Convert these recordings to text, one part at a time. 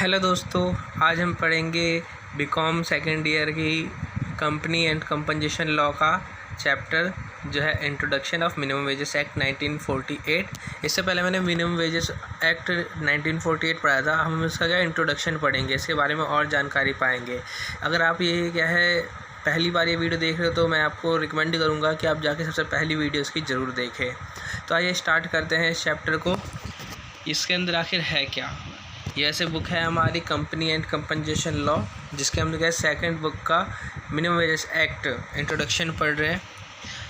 Hello दोस्तों, आज हम पढ़ेंगे बीकॉम सेकेंड ईयर की कंपनी एंड कंपनसेशन लॉ का चैप्टर जो है introduction of minimum wages act 1948। इससे पहले मैंने मिनिमम वेजेस एक्ट 1948 पढ़ा था। हम इसका क्या इंट्रोडक्शन पढ़ेंगे, इसके बारे में और जानकारी पाएंगे। अगर आप ये क्या है पहली बार ये वीडियो देख रहे हो तो मैं आपको रिकमेंड करूँगा कि आप जाके सबसे पहली वीडियो इसकी ज़रूर देखें। तो आइए स्टार्ट करते हैं इस चैप्टर को। इसके अंदर आखिर है क्या। ये ऐसे बुक है हमारी कंपनी एंड कंपनसेशन लॉ, जिसके हम क्या सेकंड बुक का मिनिमम वेजेस एक्ट इंट्रोडक्शन पढ़ रहे हैं।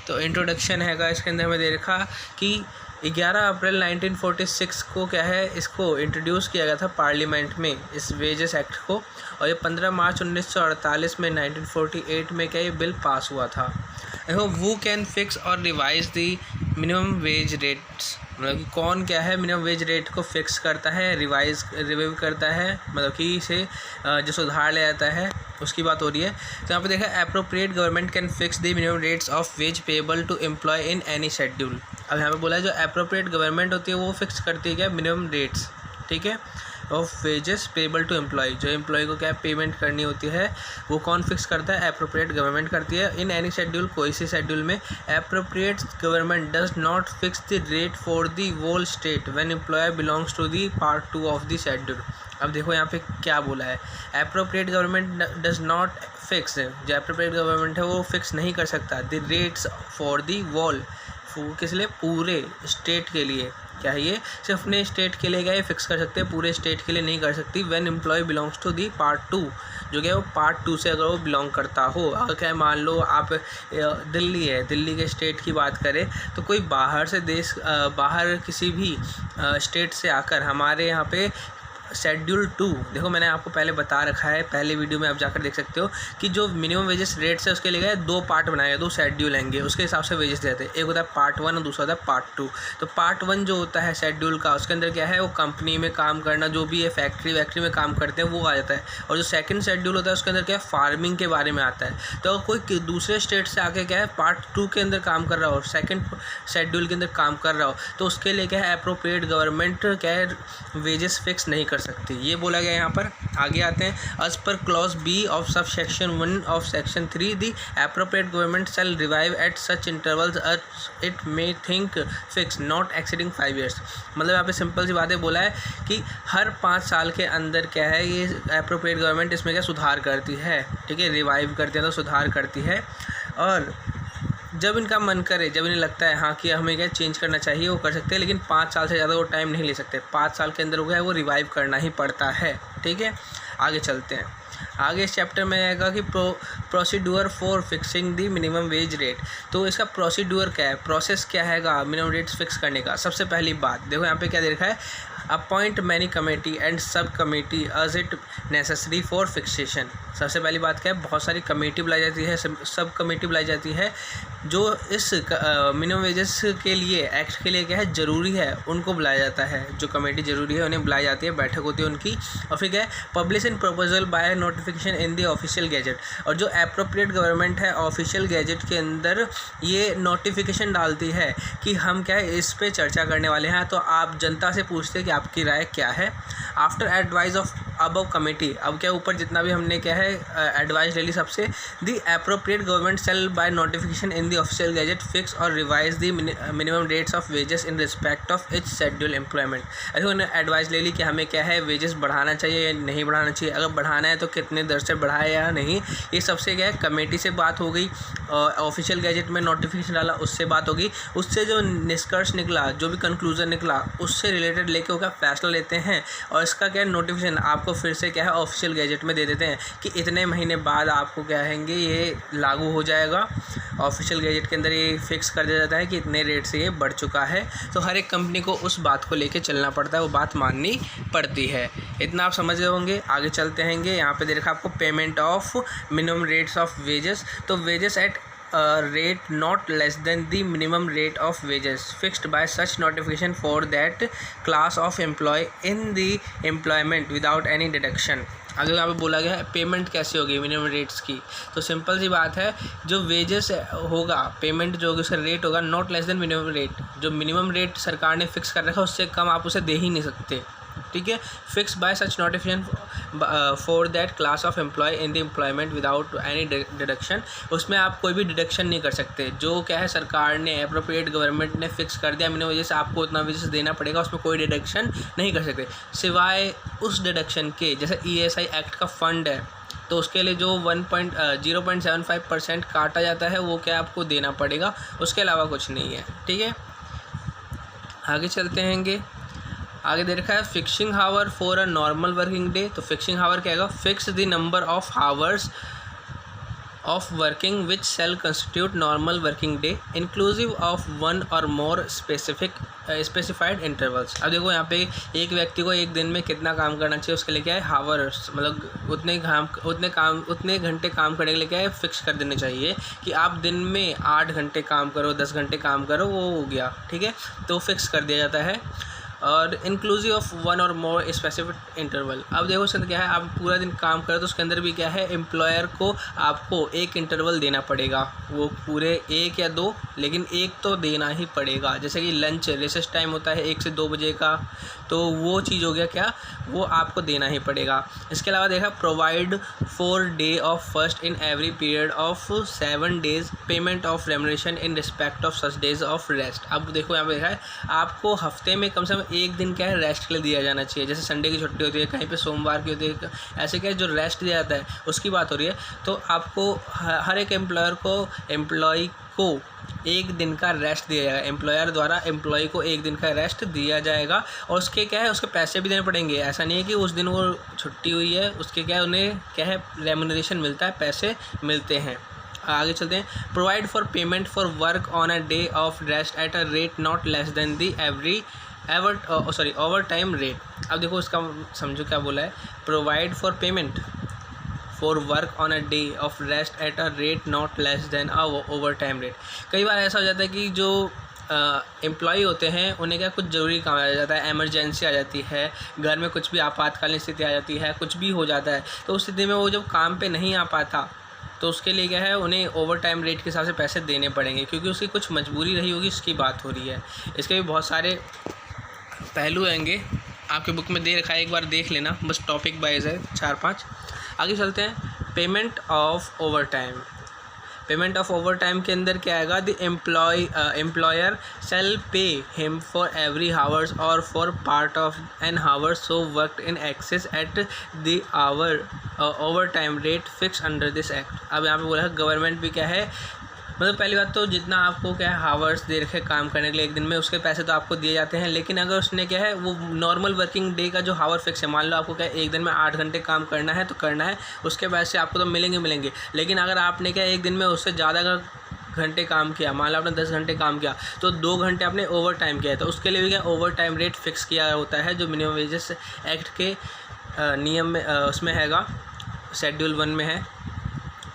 तो इंट्रोडक्शन हैगा इसके अंदर में देखा कि 11 अप्रैल 1946 को क्या है इसको इंट्रोड्यूस किया गया था पार्लियामेंट में, इस वेजेस एक्ट को। और ये 15 मार्च 1948 में 1948 में क्या ये बिल पास हुआ था। देखो, वो कैन फिक्स और revise the minimum wage rates, मतलब कि कौन क्या है मिनिमम वेज रेट को फिक्स करता है, रिवाइव करता है, मतलब कि इसे जो सुधार ले जाता है उसकी बात हो रही है। तो यहाँ पे देखा appropriate government can fix the minimum rates of wage payable to employ in any schedule. अब यहाँ पे बोला है जो एप्रोप्रिएट गवर्नमेंट होती है वो फिक्स करती है क्या मिनिमम रेट्स, ठीक है, of wages payable to employ. जो एम्प्लॉय को क्या पेमेंट करनी होती है वो कौन फिक्स करता है, एप्रोप्रिएट गवर्नमेंट करती है। इन एनी शेड्यूल, कोई सी शेड्यूल में appropriate government does not fix the rate for the whole state when employer belongs to the part 2 of the schedule. अब देखो यहाँ पे क्या बोला है, appropriate government does not fix, जो एप्रोप्रिएट गवर्नमेंट है वो फिक्स नहीं कर सकता the rates for the whole, किस लिए, पूरे स्टेट के लिए। क्या है ये सिर्फ अपने स्टेट के लिए क्या ये फिक्स कर सकते हैं, पूरे स्टेट के लिए नहीं कर सकती। When employ belongs to the part 2, जो क्या है वो पार्ट 2 से अगर वो बिलोंग करता हो। अगर क्या मान लो आप दिल्ली है, दिल्ली के स्टेट की बात करें तो कोई बाहर से देश बाहर किसी भी स्टेट से आकर हमारे यहाँ पे शेड्यूल 2, देखो मैंने आपको पहले बता रखा है, पहले वीडियो में आप जाकर देख सकते हो कि जो मिनिमम वेजेस रेट्स है उसके लिए गए 2 पार्ट बनाए गए, 2 शेड्यूल होंगे, उसके हिसाब से वेजेस देते हैं। एक होता है पार्ट 1 और दूसरा होता है पार्ट 2। तो पार्ट 1 जो होता है शेड्यूल का, उसके अंदर क्या है वो कंपनी में काम करना, जो भी है फैक्ट्री में काम करते हैं वो आ जाता है। और जो सेकंड शेड्यूल होता है उसके अंदर क्या है फार्मिंग के बारे में आता है। तो अगर कोई दूसरे स्टेट से आके क्या है पार्ट 2 के अंदर काम कर रहा हो, सेकंड शेड्यूल के अंदर काम कर रहा हो, तो उसके लिए क्या है एप्रोप्रिएट गवर्नमेंट क्या है वेजेस फिक्स नहीं कर सकती, ये बोला गया यहाँ पर। आगे आते हैं, as per clause B of subsection 1 of section 3 the appropriate government shall revive at such intervals as it may think fix not exceeding 5 years। मतलब यहाँ पे सिंपल सी बातें बोला है कि हर 5 साल के अंदर क्या है ये एप्रोप्रिएट गवर्नमेंट इसमें क्या सुधार करती है, ठीक है, रिवाइव करती है तो सुधार करती है। और जब इनका मन करे, जब इन्हें लगता है हाँ कि हमें क्या चेंज करना चाहिए वो कर सकते हैं, लेकिन 5 साल से ज़्यादा वो टाइम नहीं ले सकते। 5 साल के अंदर हो गया है वो रिवाइव करना ही पड़ता है, ठीक है। आगे चलते हैं, आगे इस चैप्टर में आएगा कि procedure for fixing the minimum wage rate. तो इसका प्रोसीड्यूर क्या है, प्रोसेस क्या हैगा मिनिमम रेट्स फिक्स करने का। सबसे पहली बात देखो यहाँ पे क्या दे रखा है, appoint many committee and subcommittee as it necessary for fixation. सबसे पहली बात क्या है, बहुत सारी कमेटी बुलाई जाती है, सब कमेटी बुलाई जाती है जो इस मिनिमम वेजेस के लिए एक्ट के लिए क्या है ज़रूरी है, उनको बुलाया जाता है। जो कमेटी ज़रूरी है उन्हें बुलाई जाती है, बैठक होती है उनकी। और फिर क्या है, publish in proposal bye notification in the official gadget. और जो एप्रोप्रिएट गवर्नमेंट है ऑफिशियल गैजेट के अंदर ये नोटिफिकेशन डालती है कि हम क्या है इस पर चर्चा करने वाले हैं, तो आप जनता से पूछते हैं कि आपकी राय क्या है। After advice of above committee, अब क्या ऊपर जितना भी हमने क्या है एडवाइस ले ली सबसे, the appropriate government shall by notification in the official gazette fix और revise the minimum rates of wages in respect of each schedule employment. ऐसे उन्होंने एडवाइस ले ली कि हमें क्या है वेजेस बढ़ाना चाहिए या नहीं बढ़ाना चाहिए, अगर बढ़ाना है तो कितने दर से बढ़ाए या नहीं। ये सबसे क्या है कमेटी से बात हो गई, ऑफिशियल गैजेट में नोटिफिकेशन डाला उससे बात होगी, उससे जो निष्कर्ष निकला, जो भी कंक्लूजन निकला उससे रिलेटेड लेके वो क्या फैसला लेते हैं। और इसका क्या नोटिफिकेशन आपको फिर से क्या है ऑफिशियल गैजेट में दे देते हैं कि इतने महीने बाद आपको क्या कहेंगे ये लागू हो जाएगा। ऑफिशियल गैजेट के अंदर ये फिक्स कर दिया जाता है कि इतने रेट से ये बढ़ चुका है। तो हर एक कंपनी को उस बात को लेके चलना पड़ता है, वो बात माननी पड़ती है। इतना आप समझ रहे होंगे। आगे चलते हैंगे, यहाँ पे दे रखा आपको payment of minimum rates of wages. तो wages at rate not less than the minimum rate of wages fixed by such notification for that class of employee in the employment without any deduction। अगर यहाँ पे बोला गया है payment कैसे होगी minimum rates की, तो सिंपल सी बात है, जो वेजेस होगा पेमेंट जो होगी उसका रेट होगा not less than minimum rate. जो मिनिमम रेट सरकार ने फिक्स कर रखा है उससे कम आप उसे दे ही नहीं सकते, ठीक है। Fix by such notification for that class of employ in the employment without any deduction. उसमें आप कोई भी डिडक्शन नहीं कर सकते, जो क्या है सरकार ने अप्रोप्रिएट गवर्नमेंट ने फिक्स कर दिया मिनिमम वेजेस आपको उतना वेजेस देना पड़ेगा, उसमें कोई डिडक्शन नहीं कर सकते सिवाय उस डिडक्शन के, जैसे ESI एक्ट का फंड है तो उसके लिए जो 0.75% काटा जाता है वो क्या आपको देना पड़ेगा, उसके अलावा कुछ नहीं है, ठीक है। आगे चलते हैंगे। आगे दे रखा है fixing hour for a normal working day. तो फिक्सिंग हावर क्या है, fix the number of hours of working which shall constitute normal working day inclusive of one or more specified intervals. अब देखो यहाँ पे एक व्यक्ति को एक दिन में कितना काम करना चाहिए उसके लिए क्या है हावर्स, मतलब उतने घंटे काम करने के लिए क्या है फिक्स कर देने चाहिए कि आप दिन में 8 घंटे काम करो, 10 घंटे काम करो, वो हो गया, ठीक है। तो फिक्स कर दिया जाता है और inclusive of one or more specific interval. अब देखो उसके अंदर क्या है, आप पूरा दिन काम करो तो उसके अंदर भी क्या है एम्प्लॉयर को आपको एक इंटरवल देना पड़ेगा, वो पूरे 1 या 2 लेकिन एक तो देना ही पड़ेगा। जैसे कि लंच रिसेस टाइम होता है 1 से 2 बजे का, तो वो चीज़ हो गया क्या, वो आपको देना ही पड़ेगा। इसके अलावा देखा provide for day of first in every period of 7 days payment of remuneration in respect of such days of rest. अब देखो यहाँ पे देखा है आपको हफ्ते में कम से कम एक दिन क्या है रेस्ट के लिए दिया जाना चाहिए, जैसे संडे की छुट्टी होती है, कहीं पे सोमवार की होती है, ऐसे क्या है जो रेस्ट दिया जाता है उसकी बात हो रही है। तो आपको हर एक एम्प्लॉय को एक दिन का रेस्ट दिया जाएगा, एम्प्लॉयर द्वारा एम्प्लॉय को एक दिन का रेस्ट दिया जाएगा और उसके क्या है उसके पैसे भी देने पड़ेंगे। ऐसा नहीं है कि उस दिन वो छुट्टी हुई है उसके क्या है उन्हें क्या है रेमुनरेशन मिलता है, पैसे मिलते हैं। आगे चलते हैं। Provide for payment for work on a day of rest at a rate not less than the over time rate. अब देखो इसका समझो क्या बोला है, provide for payment for work on a day of rest at a rate not less than over time rate. कई बार ऐसा हो जाता है कि जो एम्प्लॉय होते हैं उन्हें क्या कुछ ज़रूरी काम आ जाता है, एमरजेंसी आ जाती है, घर में कुछ भी आपातकालीन स्थिति आ जाती है, कुछ भी हो जाता है, तो उस स्थिति में वो जब काम पे नहीं आ पाता तो उसके लिए क्या है उन्हें ओवर टाइम रेट के हिसाब से पैसे देने पड़ेंगे, क्योंकि उसकी कुछ मजबूरी रही होगी, इसकी बात हो रही है। इसके भी बहुत सारे पहलू आएंगे, आपके बुक में दे रखा है, एक बार देख लेना, बस टॉपिक वाइज है 4-5। आगे चलते हैं। Payment of overtime. Payment of overtime के अंदर क्या आएगा, the employer shall pay him for every hours और for part of an hour so worked in excess at the hour overtime rate fix under this act. अब यहाँ पे बोला है गवर्नमेंट भी क्या है, मतलब पहली बात तो जितना आपको क्या है हावर्स दे रखे काम करने के लिए एक दिन में, उसके पैसे तो आपको दिए जाते हैं, लेकिन अगर उसने क्या है वो नॉर्मल वर्किंग डे का जो हावर फिक्स है, मान लो आपको क्या है एक दिन में 8 घंटे काम करना है तो करना है, उसके पैसे आपको तो मिलेंगे। लेकिन अगर आपने क्या एक दिन में उससे ज़्यादा घंटे काम किया, मान लो आपने 10 घंटे काम किया तो 2 घंटे आपने ओवर टाइम किया है, तो उसके लिए भी क्या ओवर टाइम रेट फिक्स किया होता है, जो मिनिमम वेजेस एक्ट के नियम में उसमें हैगा, शेड्यूल 1 में है।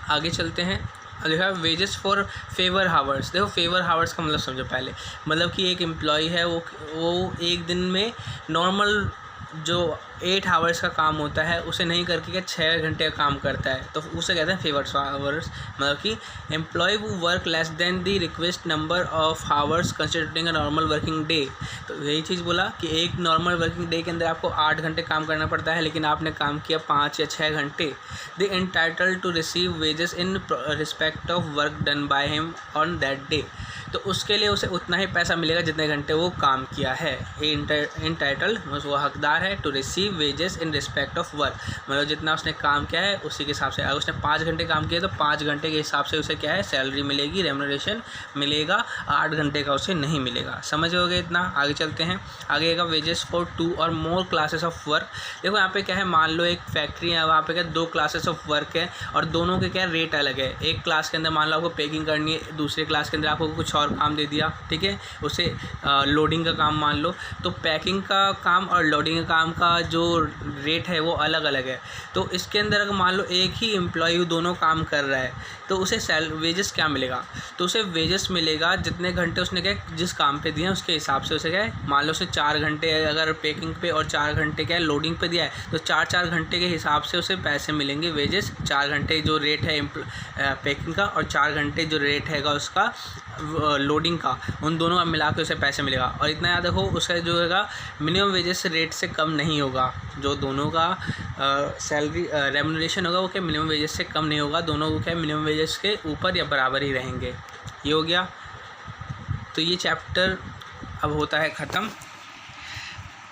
आगे चलते हैं। देखा वेजेस फॉर फेवर हावर्स। देखो फेवर हावर्स का मतलब समझो पहले, मतलब कि एक एम्प्लॉय है वो एक दिन में नॉर्मल जो 8 आवर्स का काम होता है उसे नहीं करके क्या 6 घंटे का काम करता है, तो उसे कहते हैं फेवर आवर्स। मतलब कि एम्प्लॉय वो work less than the request number of hours considering a normal working day. तो यही चीज़ बोला कि एक नॉर्मल वर्किंग डे के अंदर आपको 8 घंटे काम करना पड़ता है, लेकिन आपने काम किया 5 या 6 घंटे। They entitled to receive wages in respect of work done by him on that day. तो उसके लिए उसे उतना ही पैसा मिलेगा जितने घंटे वो काम किया है। एंटाइटल्ड वो हकदार है to receive wages in respect of work, मतलब जितना उसने काम किया है उसी के हिसाब से। अगर उसने 5 घंटे काम किया तो 5 घंटे के हिसाब से उसे क्या है सैलरी मिलेगी, रेमुनरेशन मिलेगा। 8 घंटे का उसे नहीं मिलेगा। समझ हो गया इतना। आगे चलते हैं। आगे का वेजेस फॉर 2 और मोर क्लासेस ऑफ वर्क। देखो यहाँ पे क्या है, मान लो एक फैक्ट्री है, वहाँ पे क्या 2 क्लासेस ऑफ वर्क है और दोनों के क्या रेट अलग है। एक क्लास के अंदर मान लो आपको पैकिंग करनी है, दूसरे क्लास के अंदर आपको कुछ और काम दे दिया, ठीक है, उसे लोडिंग का काम मान लो। तो पैकिंग का काम और लोडिंग का काम का जो रेट है वो अलग अलग है। तो इसके अंदर अगर मान लो एक ही एम्प्लॉय दोनों काम कर रहा है तो उसे वेजेस क्या मिलेगा, तो उसे वेजेस मिलेगा जितने घंटे उसने क्या जिस काम पे दिया उसके हिसाब से उसे क्या है, मान लो उसने 4 घंटे अगर पैकिंग पे और 4 घंटे क्या है लोडिंग पे दिया है तो 4-4 घंटे के हिसाब से उसे पैसे मिलेंगे वेजेस। 4 घंटे जो रेट है पैकिंग का और 4 घंटे जो रेट हैगा उसका लोडिंग का, उन दोनों का मिला के उसे पैसे मिलेगा। और इतना याद रखो, उसका जो होगा मिनिमम वेजेस रेट से कम नहीं होगा। जो दोनों का सैलरी रेम्यूनरेशन होगा वो क्या मिनिमम वेजेस से कम नहीं होगा, दोनों को क्या मिनिमम वेजेस के ऊपर या बराबर ही रहेंगे। ये हो गया। तो ये चैप्टर अब होता है ख़त्म।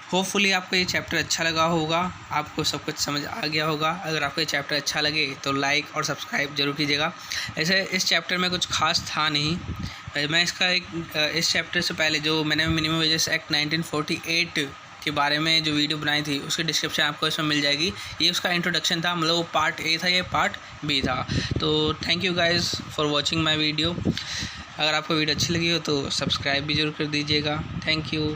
होपफुली आपको ये चैप्टर अच्छा लगा होगा, आपको सब कुछ समझ आ गया होगा। अगर आपको ये चैप्टर अच्छा लगे तो लाइक और सब्सक्राइब जरूर कीजिएगा। ऐसे इस चैप्टर में कुछ खास था नहीं। मैं इसका इस चैप्टर से पहले जो मैंने मिनिमम वेजेस एक्ट 1948 के बारे में जो वीडियो बनाई थी उसकी डिस्क्रिप्शन आपको इसमें मिल जाएगी। ये उसका इंट्रोडक्शन था, मतलब वो पार्ट ए था, ये पार्ट बी था। तो thank you guys for watching my video. अगर आपको वीडियो अच्छी लगी हो तो सब्सक्राइब भी जरूर कर दीजिएगा। Thank you.